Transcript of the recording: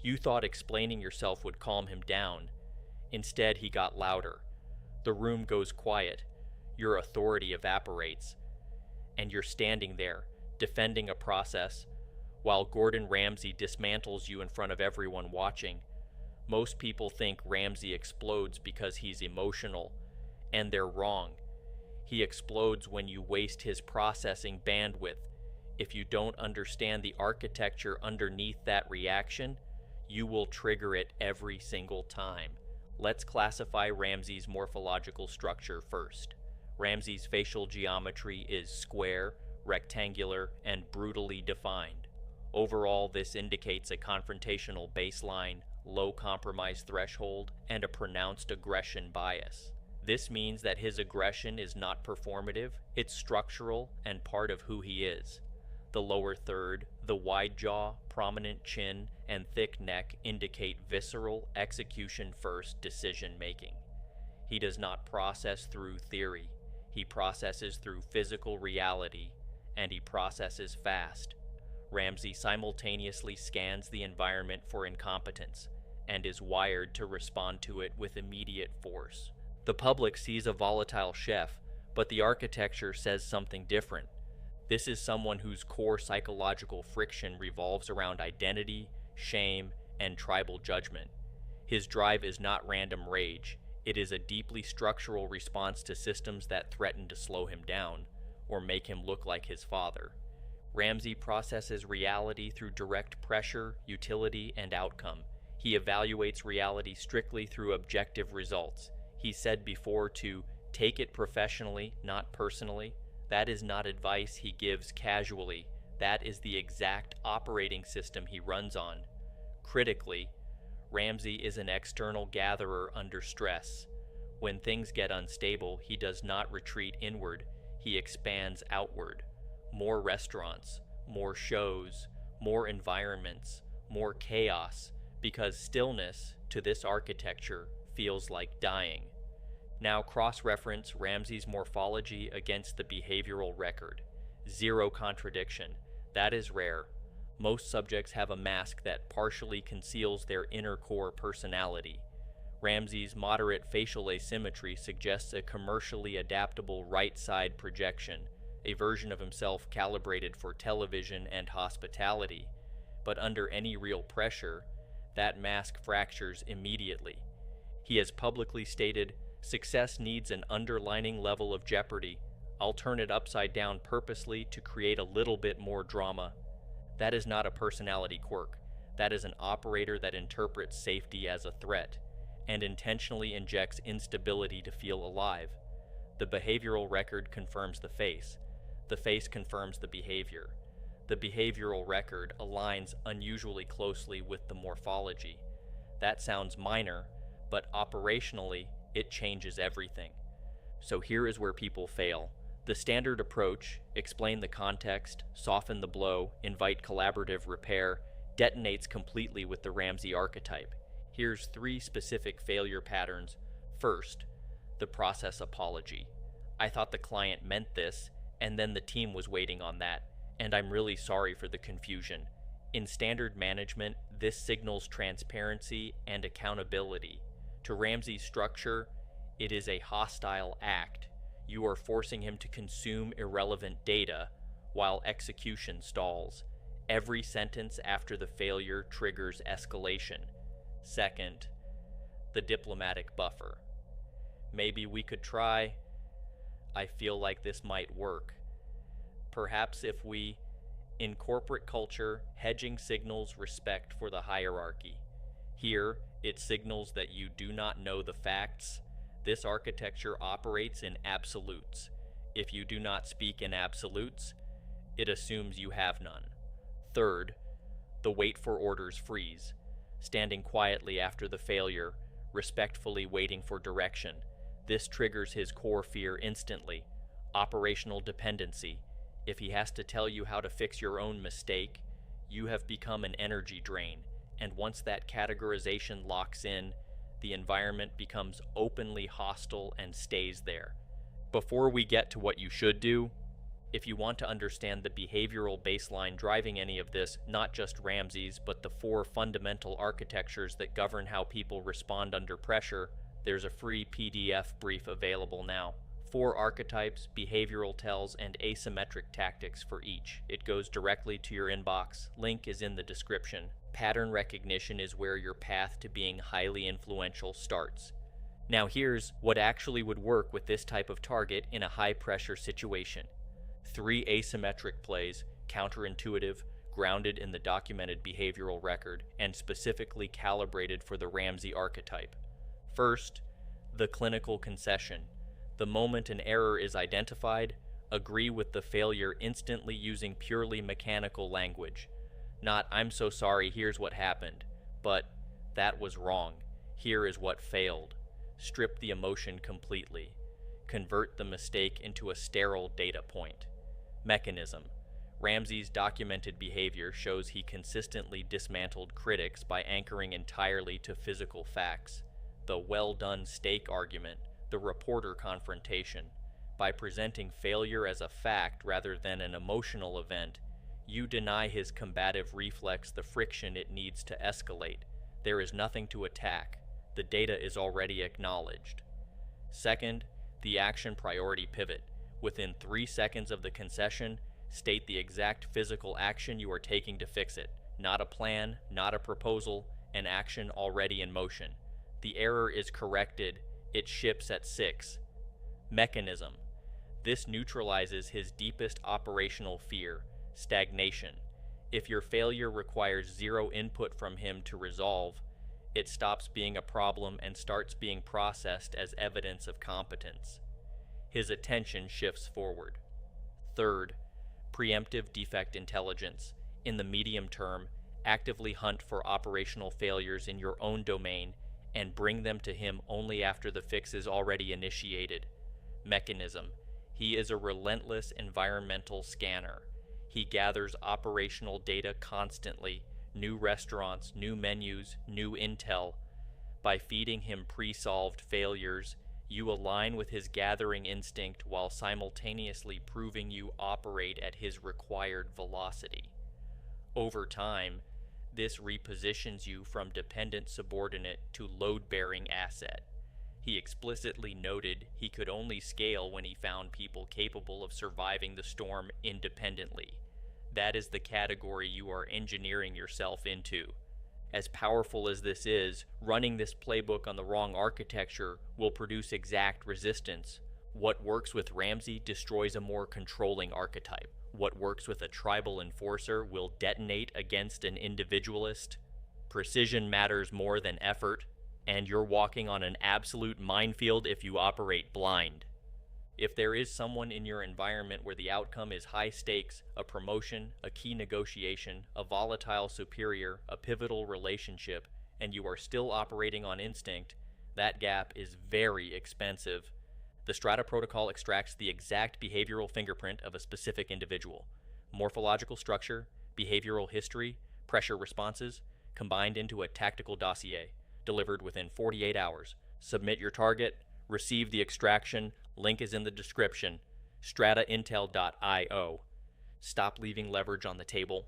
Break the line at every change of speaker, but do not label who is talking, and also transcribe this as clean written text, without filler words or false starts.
You thought explaining yourself would calm him down. Instead, he got louder. The room goes quiet. Your authority evaporates. And you're standing there, defending a process, while Gordon Ramsay dismantles you in front of everyone watching. Most people think Ramsay explodes because he's emotional, and they're wrong. He explodes when you waste his processing bandwidth. If you don't understand the architecture underneath that reaction, you will trigger it every single time. Let's classify Ramsay's morphological structure first. Ramsay's facial geometry is square, rectangular, and brutally defined. Overall, this indicates a confrontational baseline, low compromise threshold, and a pronounced aggression bias. This means that his aggression is not performative, it's structural and part of who he is. The lower third, the wide jaw, prominent chin, and thick neck indicate visceral, execution-first decision-making. He does not process through theory. He processes through physical reality, and he processes fast. Ramsay simultaneously scans the environment for incompetence and is wired to respond to it with immediate force. The public sees a volatile chef, but the architecture says something different. This is someone whose core psychological friction revolves around identity, shame, and tribal judgment. His drive is not random rage. It is a deeply structural response to systems that threaten to slow him down or make him look like his father. Ramsay processes reality through direct pressure, utility, and outcome. He evaluates reality strictly through objective results. He said before to take it professionally, not personally. That is not advice he gives casually. That is the exact operating system he runs on. Critically, Ramsay is an external gatherer under stress. When things get unstable, he does not retreat inward, he expands outward. More restaurants, more shows, more environments, more chaos, because stillness, to this architecture, feels like dying. Now cross-reference Ramsay's morphology against the behavioral record. Zero contradiction. That is rare. Most subjects have a mask that partially conceals their inner core personality. Ramsay's moderate facial asymmetry suggests a commercially adaptable right-side projection, a version of himself calibrated for television and hospitality. But under any real pressure, that mask fractures immediately. He has publicly stated, "Success needs an underlining level of jeopardy. I'll turn it upside down purposely to create a little bit more drama." That is not a personality quirk. That is an operator that interprets safety as a threat and intentionally injects instability to feel alive. The behavioral record confirms the face. The face confirms the behavior. The behavioral record aligns unusually closely with the morphology. That sounds minor, but operationally, it changes everything. So here is where people fail. The standard approach, explain the context, soften the blow, invite collaborative repair, detonates completely with the Ramsay archetype. Here's 3 specific failure patterns. First, the process apology. I thought the client meant this, and then the team was waiting on that, and I'm really sorry for the confusion. In standard management, this signals transparency and accountability. To Ramsay's structure, it is a hostile act. You are forcing him to consume irrelevant data while execution stalls. Every sentence after the failure triggers escalation. Second, the diplomatic buffer. Maybe we could try. I feel like this might work. Perhaps if we, in corporate culture, hedging signals respect for the hierarchy. Here, it signals that you do not know the facts. This architecture operates in absolutes. If you do not speak in absolutes, it assumes you have none. Third, the wait for orders freeze. Standing quietly after the failure, respectfully waiting for direction. This triggers his core fear instantly. Operational dependency. If he has to tell you how to fix your own mistake, you have become an energy drain. And once that categorization locks in, the environment becomes openly hostile and stays there. Before we get to what you should do, If you want to understand the behavioral baseline driving any of this, not just Ramsay's, but the 4 fundamental architectures that govern how people respond under pressure, there's a free PDF brief available now. 4 archetypes, behavioral tells, and asymmetric tactics for each. It goes directly to your inbox. Link is in the description. Pattern recognition is where your path to being highly influential starts. Now here's what actually would work with this type of target in a high-pressure situation. 3 asymmetric plays, counterintuitive, grounded in the documented behavioral record, and specifically calibrated for the Ramsay archetype. First, the clinical concession. The moment an error is identified, agree with the failure instantly using purely mechanical language. Not, "I'm so sorry, here's what happened," but "that was wrong, here is what failed." Strip the emotion completely. Convert the mistake into a sterile data point. Mechanism. Ramsay's documented behavior shows he consistently dismantled critics by anchoring entirely to physical facts. The well-done steak argument, the reporter confrontation. By presenting failure as a fact rather than an emotional event, you deny his combative reflex the friction it needs to escalate. There is nothing to attack. The data is already acknowledged. Second, the action priority pivot. Within 3 seconds of the concession, state the exact physical action you are taking to fix it. Not a plan, not a proposal, an action already in motion. The error is corrected. It ships at 6. Mechanism. This neutralizes his deepest operational fear, stagnation. If your failure requires 0 input from him to resolve, it stops being a problem and starts being processed as evidence of competence. His attention shifts forward. Third, preemptive defect intelligence. In the medium term, actively hunt for operational failures in your own domain and bring them to him only after the fix is already initiated. Mechanism. He is a relentless environmental scanner. He gathers operational data constantly, new restaurants, new menus, new intel. By feeding him pre-solved failures, you align with his gathering instinct while simultaneously proving you operate at his required velocity. Over time, this repositions you from dependent subordinate to load-bearing asset. He explicitly noted he could only scale when he found people capable of surviving the storm independently. That is the category you are engineering yourself into. As powerful as this is, running this playbook on the wrong architecture will produce exact resistance. What works with Ramsay destroys a more controlling archetype. What works with a tribal enforcer will detonate against an individualist. Precision matters more than effort, and you're walking on an absolute minefield if you operate blind. If there is someone in your environment where the outcome is high stakes, a promotion, a key negotiation, a volatile superior, a pivotal relationship, and you are still operating on instinct, that gap is very expensive. The Strata protocol extracts the exact behavioral fingerprint of a specific individual. Morphological structure, behavioral history, pressure responses, combined into a tactical dossier, delivered within 48 hours. Submit your target, receive the extraction, link is in the description, strataintel.io. Stop leaving leverage on the table.